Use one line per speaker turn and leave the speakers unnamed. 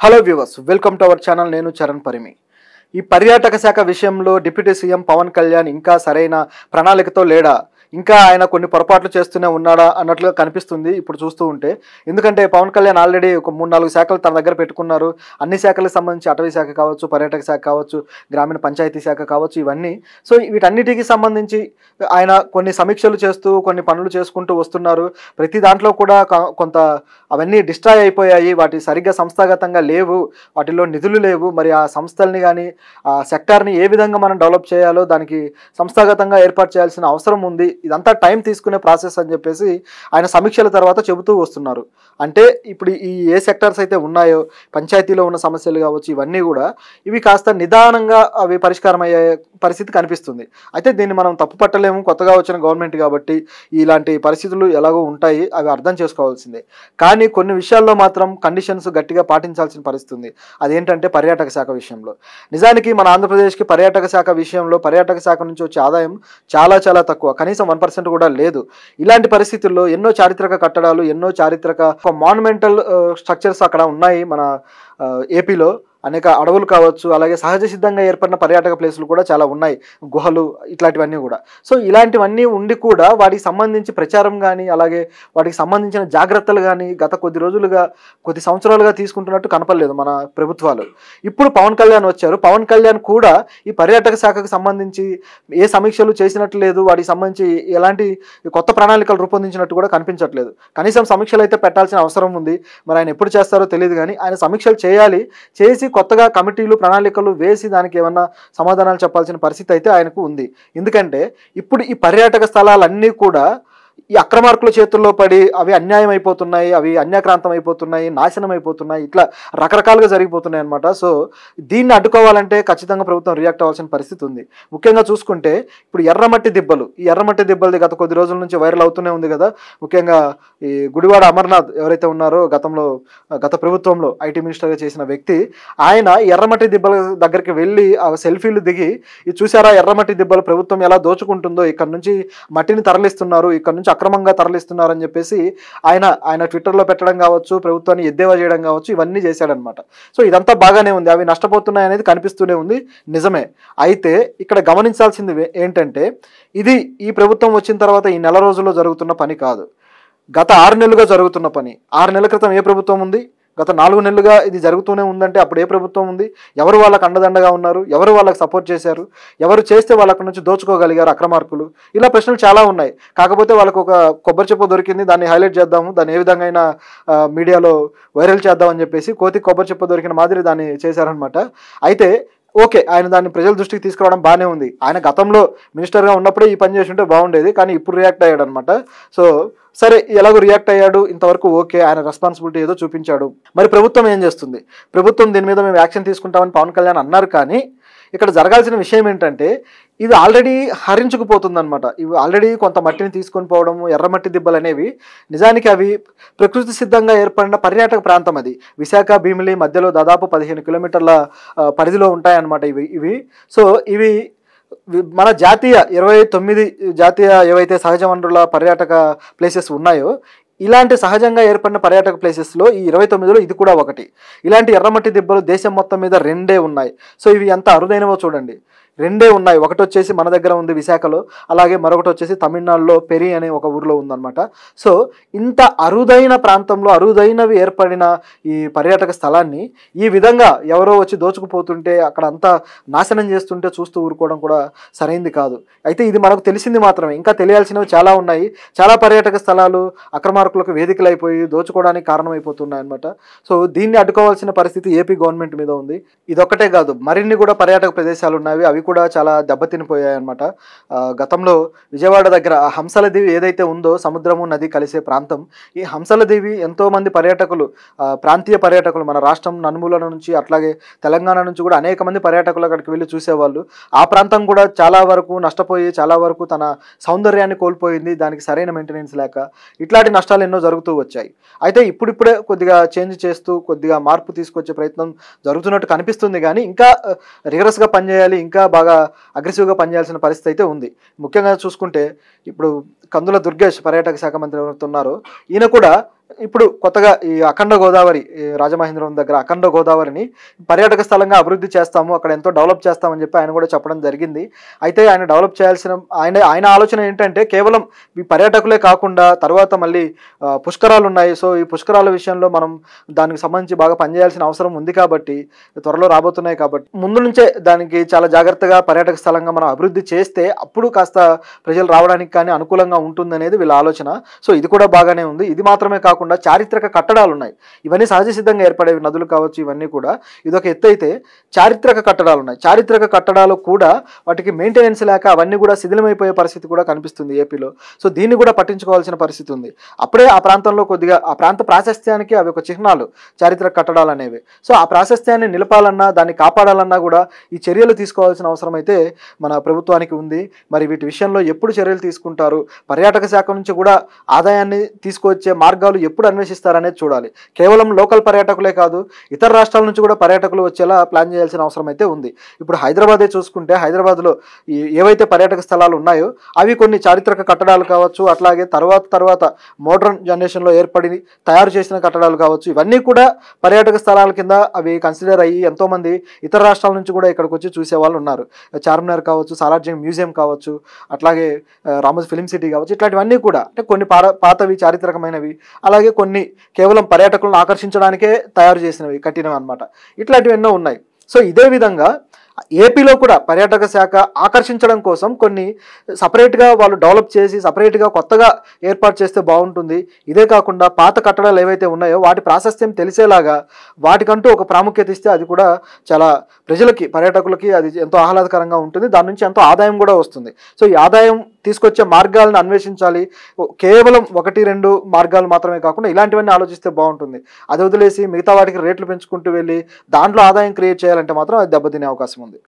Hello viewers, welcome to our channel. నేను చరణ్ పరిమి. ఈ పర్యాటక శాఖ విషయంలో డిప్యూటీ సీఎం పవన్ కళ్యాణ్ ఇంకా సరైన ప్రణాళికతో లేడా, ఇంకా ఆయన కొన్ని పొరపాట్లు చేస్తూనే ఉన్నాడా అన్నట్లుగా కనిపిస్తుంది ఇప్పుడు చూస్తూ ఉంటే. ఎందుకంటే పవన్ కళ్యాణ్ ఆల్రెడీ ఒక 3-4 శాఖలు తన దగ్గర పెట్టుకున్నారు. అన్ని శాఖలకు సంబంధించి అటవీ శాఖ కావచ్చు, పర్యాటక శాఖ కావచ్చు, గ్రామీణ పంచాయతీ శాఖ కావచ్చు, ఇవన్నీ. సో వీటన్నిటికీ సంబంధించి ఆయన కొన్ని సమీక్షలు చేస్తూ కొన్ని పనులు చేసుకుంటూ వస్తున్నారు. ప్రతి దాంట్లో కూడా కొంత అవన్నీ డిస్ట్రాయ్ అయిపోయాయి, వాటి సరిగ్గా సంస్థాగతంగా లేవు, వాటిలో నిధులు లేవు. మరి ఆ సంస్థల్ని కానీ ఆ సెక్టార్ని ఏ విధంగా మనం డెవలప్ చేయాలో దానికి సంస్థాగతంగా ఏర్పాటు చేయాల్సిన అవసరం ఉంది. ఇదంతా టైం తీసుకునే ప్రాసెస్ అని చెప్పేసి ఆయన సమీక్షల తర్వాత చెబుతూ వస్తున్నారు. అంటే ఇప్పుడు ఈ ఏ సెక్టార్స్ అయితే ఉన్నాయో, పంచాయతీలో ఉన్న సమస్యలు కావచ్చు, ఇవన్నీ కూడా ఇవి కాస్త నిదానంగా అవి పరిష్కారం అయ్యే పరిస్థితి కనిపిస్తుంది. అయితే దీన్ని మనం తప్పు పట్టలేము, కొత్తగా వచ్చిన గవర్నమెంట్ కాబట్టి ఇలాంటి పరిస్థితులు ఎలాగో ఉంటాయి, అవి అర్థం చేసుకోవాల్సిందే. కానీ కొన్ని విషయాల్లో మాత్రం కండిషన్స్ గట్టిగా పాటించాల్సిన పరిస్థితి ఉంది. అదేంటంటే పర్యాటక శాఖ విషయంలో. నిజానికి మన ఆంధ్రప్రదేశ్కి పర్యాటక శాఖ విషయంలో పర్యాటక శాఖ నుంచి వచ్చే ఆదాయం చాలా చాలా తక్కువ, కనీసం 1% కూడా లేదు. ఇలాంటి పరిస్థితుల్లో ఎన్నో చారిత్రక కట్టడాలు, ఎన్నో చారిత్రక మాన్యుమెంటల్ స్ట్రక్చర్స్ అక్కడ ఉన్నాయి. మన ఏపీలో అనేక అడవులు కావచ్చు, అలాగే సహజ సిద్ధంగా ఏర్పడిన పర్యాటక ప్లేసులు కూడా చాలా ఉన్నాయి, గుహలు, ఇట్లాంటివన్నీ కూడా. సో ఇలాంటివన్నీ ఉండి కూడా వాటికి సంబంధించి ప్రచారం కానీ, అలాగే వాటికి సంబంధించిన జాగ్రత్తలు కానీ గత కొద్ది సంవత్సరాలుగా తీసుకుంటున్నట్టు కనపడలేదు మన ప్రభుత్వాలు. ఇప్పుడు పవన్ కళ్యాణ్ వచ్చారు. పవన్ కళ్యాణ్ కూడా ఈ పర్యాటక శాఖకు సంబంధించి ఏ సమీక్షలు చేసినట్లు లేదు, వాటికి సంబంధించి ఎలాంటి కొత్త ప్రణాళికలు రూపొందించినట్టు కూడా కనిపించట్లేదు. కనీసం సమీక్షలు అయితే పెట్టాల్సిన అవసరం ఉంది. మరి ఆయన ఎప్పుడు చేస్తారో తెలియదు, కానీ ఆయన సమీక్షలు చేయాలి. చేసి కొత్తగా కమిటీలు, ప్రణాళికలు వేసి దానికి ఏమన్నా సమాధానాలు చెప్పాల్సిన పరిస్థితి అయితే ఆయనకు ఉంది. ఎందుకంటే ఇప్పుడు ఈ పర్యాటక స్థలాలన్నీ కూడా ఈ అక్రమార్కుల చేతుల్లో పడి అవి అన్యాయం అయిపోతున్నాయి, అవి అన్యాక్రాంతం అయిపోతున్నాయి, నాశనం అయిపోతున్నాయి, ఇట్లా రకరకాలుగా జరిగిపోతున్నాయి అనమాట. సో దీన్ని అడ్డుకోవాలంటే ఖచ్చితంగా ప్రభుత్వం రియాక్ట్ అవ్వాల్సిన పరిస్థితి ఉంది. ముఖ్యంగా చూసుకుంటే ఇప్పుడు ఎర్రమట్టి దిబ్బలు, ఈ ఎర్రమట్టి దిబ్బలది గత కొద్ది రోజుల నుంచి వైరల్ అవుతూనే ఉంది కదా. ముఖ్యంగా ఈ గుడివాడ అమర్నాథ్ ఎవరైతే ఉన్నారో, గత ప్రభుత్వంలో ఐటీ మినిస్టర్గా చేసిన వ్యక్తి, ఆయన ఎర్రమట్టి దిబ్బల దగ్గరికి వెళ్ళి ఆ సెల్ఫీలు దిగి, ఇది చూసారా ఎర్రమట్టి దిబ్బలు ప్రభుత్వం ఎలా దోచుకుంటుందో, ఇక్కడ నుంచి మట్టిని తరలిస్తున్నారు, ఇక్కడ నుంచి అక్రమంగా తరలిస్తున్నారని చెప్పేసి ఆయన ట్విట్టర్లో పెట్టడం కావచ్చు, ప్రభుత్వాన్ని ఎద్దేవా చేయడం కావచ్చు, ఇవన్నీ చేశాడనమాట. సో ఇదంతా బాగానే ఉంది, అవి నష్టపోతున్నాయి అనేది కనిపిస్తూనే ఉంది, నిజమే. అయితే ఇక్కడ గమనించాల్సింది ఏంటంటే, ఇది ఈ ప్రభుత్వం వచ్చిన తర్వాత ఈ నెల రోజుల్లో జరుగుతున్న పని కాదు, గత 6 నెలలుగా జరుగుతున్న పని. 6 నెలల క్రితం ఏ ప్రభుత్వం ఉంది, గత 4 నెలలుగా ఇది జరుగుతూనే ఉందంటే అప్పుడు ఏ ప్రభుత్వం ఉంది, ఎవరు వాళ్ళకు అండదండగా ఉన్నారు, ఎవరు వాళ్ళకి సపోర్ట్ చేశారు, ఎవరు చేస్తే వాళ్ళకి నుంచి దోచుకోగలిగారు అక్రమార్కులు, ఇలా ప్రశ్నలు చాలా ఉన్నాయి. కాకపోతే వాళ్ళకు ఒక కొబ్బరి చెప్పు దొరికింది, దాన్ని హైలైట్ చేద్దాము, దాన్ని ఏ విధంగా అయినా మీడియాలో వైరల్ చేద్దామని చెప్పేసి కోతి కొబ్బరి చెప్పు దొరికిన మాదిరి దాన్ని చేశారనమాట. అయితే ఓకే, ఆయన దాన్ని ప్రజల దృష్టికి తీసుకురావడం బాగానే ఉంది. ఆయన గతంలో మినిస్టర్గా ఉన్నప్పుడే ఈ పని చేసి ఉంటే బాగుండేది, కానీ ఇప్పుడు రియాక్ట్ అయ్యాడు అనమాట. సో సరే, ఎలాగో రియాక్ట్ అయ్యాడు, ఇంతవరకు ఓకే, ఆయన రెస్పాన్సిబిలిటీ ఏదో చూపించాడు. మరి ప్రభుత్వం ఏం చేస్తుంది? ప్రభుత్వం దీని మీద మేము యాక్షన్ తీసుకుంటామని పవన్ కళ్యాణ్ అన్నారు, కానీ ఇక్కడ జరగాల్సిన విషయం ఏంటంటే ఇది ఆల్రెడీ హరించుకుపోతుందన్నమాట. ఇవి ఆల్రెడీ కొంత మట్టిని తీసుకొని పోవడము, ఎర్రమట్టి దిబ్బలు అనేవి నిజానికి అవి ప్రకృతి సిద్ధంగా ఏర్పడిన పర్యాటక ప్రాంతం. అది విశాఖ, భీమిలి మధ్యలో దాదాపు 15 కిలోమీటర్ల పరిధిలో ఉంటాయన్నమాట ఇవి. సో ఇవి మన 29 జాతీయ ఏవైతే సహజ వనరుల పర్యాటక ప్లేసెస్ ఉన్నాయో, ఇలాంటి సహజంగా ఏర్పడిన పర్యాటక ప్లేసెస్లో ఈ 29లో ఇది కూడా ఒకటి. ఇలాంటి ఎర్రమట్టి దిబ్బలు దేశం మొత్తం మీద 2 ఉన్నాయి. సో ఇవి ఎంత అరుదైనవో చూడండి, 2 ఉన్నాయి. ఒకటి వచ్చేసి మన దగ్గర ఉంది విశాఖలో, అలాగే మరొకటి వచ్చేసి తమిళనాడులో పెరి అనే ఒక ఊర్లో ఉందన్నమాట. సో ఇంత అరుదైన ప్రాంతంలో అరుదైనవి ఏర్పడిన ఈ పర్యాటక స్థలాన్ని ఈ విధంగా ఎవరో వచ్చి దోచుకుపోతుంటే, అక్కడ అంతా నాశనం చేస్తుంటే చూస్తూ ఊరుకోవడం కూడా సరైంది కాదు. అయితే ఇది మనకు తెలిసింది మాత్రమే, ఇంకా తెలియాల్సినవి చాలా ఉన్నాయి. చాలా పర్యాటక స్థలాలు అక్రమార్కులకు వేదికలైపోయి దోచుకోవడానికి కారణమైపోతున్నాయి అనమాట. సో దీన్ని అడ్డుకోవాల్సిన పరిస్థితి ఏపీ గవర్నమెంట్ మీద ఉంది. ఇదొక్కటే కాదు, మరిన్ని కూడా పర్యాటక ప్రదేశాలు ఉన్నాయి, అవి కూడా చాలా దెబ్బతినిపోయాయి అనమాట. గతంలో విజయవాడ దగ్గర హంసల దీవి ఏదైతే ఉందో, సముద్రము నది కలిసే ప్రాంతం, ఈ హంసల దీవి ఎంతోమంది పర్యాటకులు, ప్రాంతీయ పర్యాటకులు, మన రాష్ట్రం నలుమూలల నుంచి అట్లాగే తెలంగాణ నుంచి కూడా అనేక మంది పర్యాటకులు అక్కడికి వెళ్ళి చూసేవాళ్ళు. ఆ ప్రాంతం కూడా చాలా వరకు నష్టపోయి, చాలా వరకు తన సౌందర్యాన్ని కోల్పోయింది, దానికి సరైన మెయింటెనెన్స్ లేక. ఇట్లాంటి నష్టాలు ఎన్నో జరుగుతూ వచ్చాయి. అయితే ఇప్పుడిప్పుడే కొద్దిగా చేంజ్ చేస్తూ కొద్దిగా మార్పు తీసుకొచ్చే ప్రయత్నం జరుగుతున్నట్టు కనిపిస్తుంది, కానీ ఇంకా రిగరస్గా పనిచేయాలి, ఇంకా బాగా అగ్రెసివ్గా పనిచేయాల్సిన పరిస్థితి అయితే ఉంది. ముఖ్యంగా చూసుకుంటే ఇప్పుడు కందుల దుర్గేష్ పర్యాటక శాఖ మంత్రి ఎవరైతే ఉన్నారో, ఈయన కూడా ఇప్పుడు కొత్తగా ఈ అఖండ గోదావరి రాజమహేంద్రవరం దగ్గర అఖండ గోదావరిని పర్యాటక స్థలంగా అభివృద్ధి చేస్తాము, అక్కడ ఎంతో డెవలప్ చేస్తామని చెప్పి ఆయన కూడా చెప్పడం జరిగింది. అయితే ఆయన డెవలప్ చేయాల్సిన ఆయన ఆలోచన ఏంటంటే కేవలం ఈ పర్యాటకులే కాకుండా తర్వాత మళ్ళీ పుష్కరాలు ఉన్నాయి. సో ఈ పుష్కరాల విషయంలో మనం దానికి సంబంధించి బాగా పనిచేయాల్సిన అవసరం ఉంది కాబట్టి, త్వరలో రాబోతున్నాయి కాబట్టి ముందు నుంచే దానికి చాలా జాగ్రత్తగా పర్యాటక స్థలంగా మనం అభివృద్ధి చేస్తే అప్పుడు కాస్త ప్రజలు రావడానికి కానీ అనుకూలంగా ఉంటుందనేది వీళ్ళ ఆలోచన. సో ఇది కూడా బాగానే ఉంది. ఇది మాత్రమే కాకుండా చారిత్రక కట్టడాలు ఉన్నాయి, ఇవన్నీ సహజ సిద్ధంగా ఏర్పడేవి, నదులు కావచ్చు ఇవన్నీ కూడా. ఇదొక ఎత్తు అయితే చారిత్రక కట్టడాలు ఉన్నాయి. చారిత్రక కట్టడాలు కూడా వాటికి మెయింటెనెన్స్ లేక అవన్నీ కూడా శిథిలమైపోయే పరిస్థితి కూడా కనిపిస్తుంది ఏపీలో. సో దీన్ని కూడా పట్టించుకోవాల్సిన పరిస్థితి ఉంది. అప్పుడే ఆ ప్రాంతంలో కొద్దిగా ఆ ప్రాంత ప్రాశస్త్యానికి అవి ఒక చిహ్నాలు చారిత్రక కట్టడాలు అనేవి. సో ఆ ప్రాశస్త్యాన్ని నిలపాలన్నా దాన్ని కాపాడాలన్నా కూడా ఈ చర్యలు తీసుకోవాల్సిన అవసరం అయితే మన ప్రభుత్వానికి ఉంది. మరి వీటి విషయంలో ఎప్పుడు చర్యలు తీసుకుంటారు, పర్యాటక శాఖ నుంచి కూడా ఆదాయాన్ని తీసుకొచ్చే మార్గాలు ఎప్పుడు అన్వేషిస్తారనేది చూడాలి. కేవలం లోకల్ పర్యాటకులే కాదు, ఇతర రాష్ట్రాల నుంచి కూడా పర్యాటకులు వచ్చేలా ప్లాన్ చేయాల్సిన అవసరం అయితే ఉంది. ఇప్పుడు హైదరాబాదే చూసుకుంటే హైదరాబాద్లో ఏవైతే పర్యాటక స్థలాలు ఉన్నాయో అవి కొన్ని చారిత్రక కట్టడాలు కావచ్చు, అట్లాగే తర్వాత మోడర్న్ జనరేషన్లో ఏర్పడి తయారు చేసిన కట్టడాలు కావచ్చు, ఇవన్నీ కూడా పర్యాటక స్థలాల కింద అవి కన్సిడర్ అయ్యి ఎంతోమంది ఇతర రాష్ట్రాల నుంచి కూడా ఇక్కడికి వచ్చి చూసే వాళ్ళు ఉన్నారు. చార్మినార్ కావచ్చు, సాలార్జంగ్ మ్యూజియం కావచ్చు, అట్లాగే రామోజీ ఫిలిం సిటీ కావచ్చు, ఇట్లాంటివన్నీ కూడా అంటే కొన్ని పాతవి చారిత్రకమైనవి, అలాగే కొన్ని కేవలం పర్యాటకులను ఆకర్షించడానికే తయారు చేసినవి కట్టినవి అన్నమాట. ఇట్లాంటివి ఎన్నో ఉన్నాయి. సో ఇదే విధంగా ఏపీలో కూడా పర్యాటక శాఖ ఆకర్షించడం కోసం కొన్ని సపరేట్గా వాళ్ళు డెవలప్ చేసి సపరేట్గా కొత్తగా ఏర్పాటు చేస్తే బాగుంటుంది. ఇదే కాకుండా పాత కట్టడాలు ఏవైతే ఉన్నాయో వాటి ప్రాశస్త్యం తెలిసేలాగా వాటికంటూ ఒక ప్రాముఖ్యత ఇస్తే అది కూడా చాలా ప్రజలకి, పర్యాటకులకి అది ఎంతో ఆహ్లాదకరంగా ఉంటుంది. దాని నుంచి ఎంతో ఆదాయం కూడా వస్తుంది. సో ఈ ఆదాయం తీసుకొచ్చే మార్గాలను అన్వేషించాలి. కేవలం 1-2 మార్గాలు మాత్రమే కాకుండా ఇలాంటివన్నీ ఆలోచిస్తే బాగుంటుంది. అది వదిలేసి మిగతా వాటికి రేట్లు పెంచుకుంటూ వెళ్ళి దాంట్లో ఆదాయం క్రియేట్ చేయాలంటే మాత్రం అది దెబ్బతినే అవకాశం ఉంది.